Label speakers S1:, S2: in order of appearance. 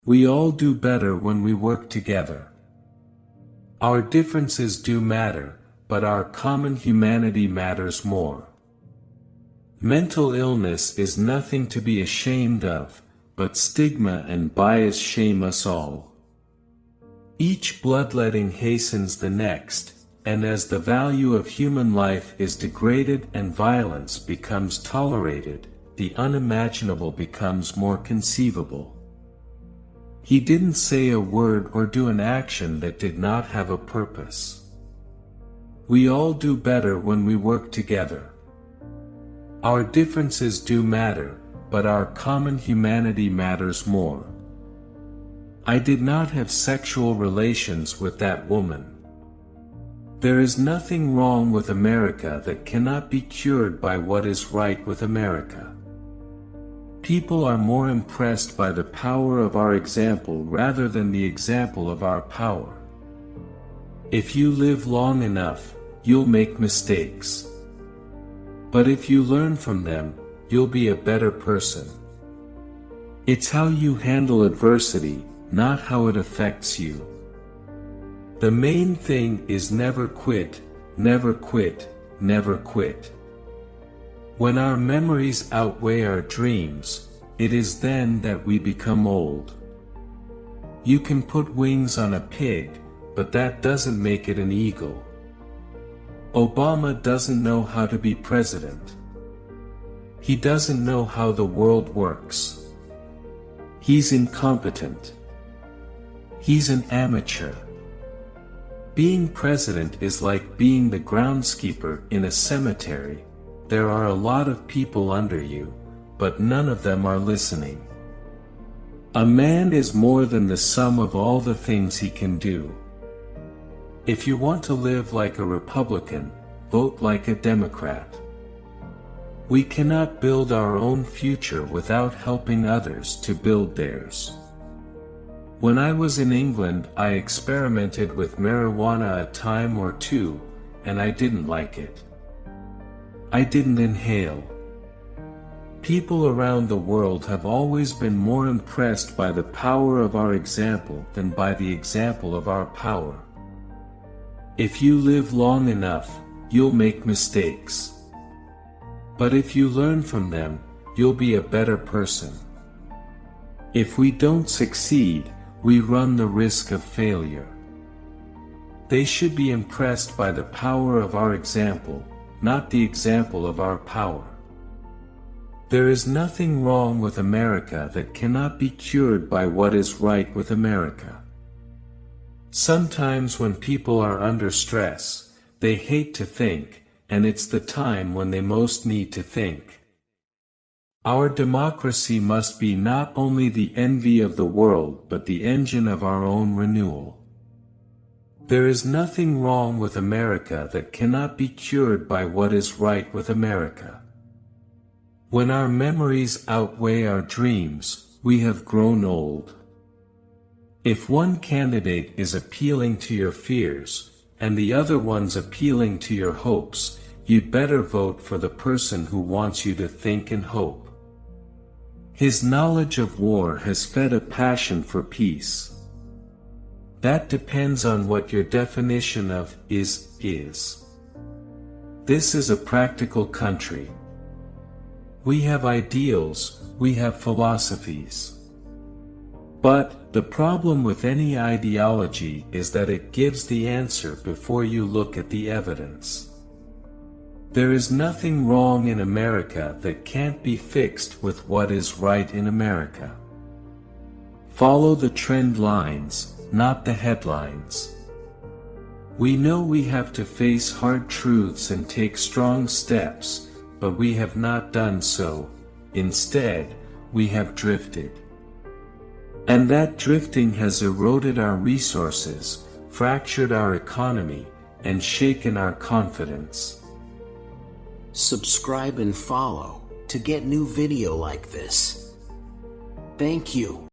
S1: We all do better when we work together. Our differences do matter, but our common humanity matters more. Mental illness is nothing to be ashamed of, but stigma and bias shame us all. Each bloodletting hastens the next, and as the value of human life is degraded and violence becomes tolerated, the unimaginable becomes more conceivable. He didn't say a word or do an action that did not have a purpose. We all do better when we work together. Our differences do matter, but our common humanity matters more. I did not have sexual relations with that woman. There is nothing wrong with America that cannot be cured by what is right with America. People are more impressed by the power of our example rather than the example of our power. If you live long enough, you'll make mistakes. But if you learn from them, you'll be a better person. It's how you handle adversity, not how it affects you. The main thing is never quit, never quit, never quit. When our memories outweigh our dreams, it is then that we become old. You can put wings on a pig, but that doesn't make it an eagle. Obama doesn't know how to be president. He doesn't know how the world works. He's incompetent. He's an amateur. Being president is like being the groundskeeper in a cemetery. There are a lot of people under you, but none of them are listening. A man is more than the sum of all the things he can do. If you want to live like a Republican, vote like a Democrat. We cannot build our own future without helping others to build theirs. When I was in England, I experimented with marijuana a time or two, and I didn't like it. I didn't inhale. People around the world have always been more impressed by the power of our example than by the example of our power. If you live long enough, you'll make mistakes. But if you learn from them, you'll be a better person. If we don't succeed, we run the risk of failure. They should be impressed by the power of our example, not the example of our power. There is nothing wrong with America that cannot be cured by what is right with America. Sometimes when people are under stress, they hate to think, and it's the time when they most need to think. Our democracy must be not only the envy of the world but the engine of our own renewal. There is nothing wrong with America that cannot be cured by what is right with America. When our memories outweigh our dreams, we have grown old. If one candidate is appealing to your fears, and the other one's appealing to your hopes, you'd better vote for the person who wants you to think and hope. His knowledge of war has fed a passion for peace. That depends on what your definition of is. This is a practical country. We have ideals, we have philosophies. But the problem with any ideology is that it gives the answer before you look at the evidence. There is nothing wrong in America that can't be fixed with what is right in America. Follow the trend lines, not the headlines. We know we have to face hard truths and take strong steps, but we have not done so. Instead, we have drifted. And that drifting has eroded our resources, fractured our economy, and shaken our confidence.
S2: Subscribe and follow to get new video like this. Thank you.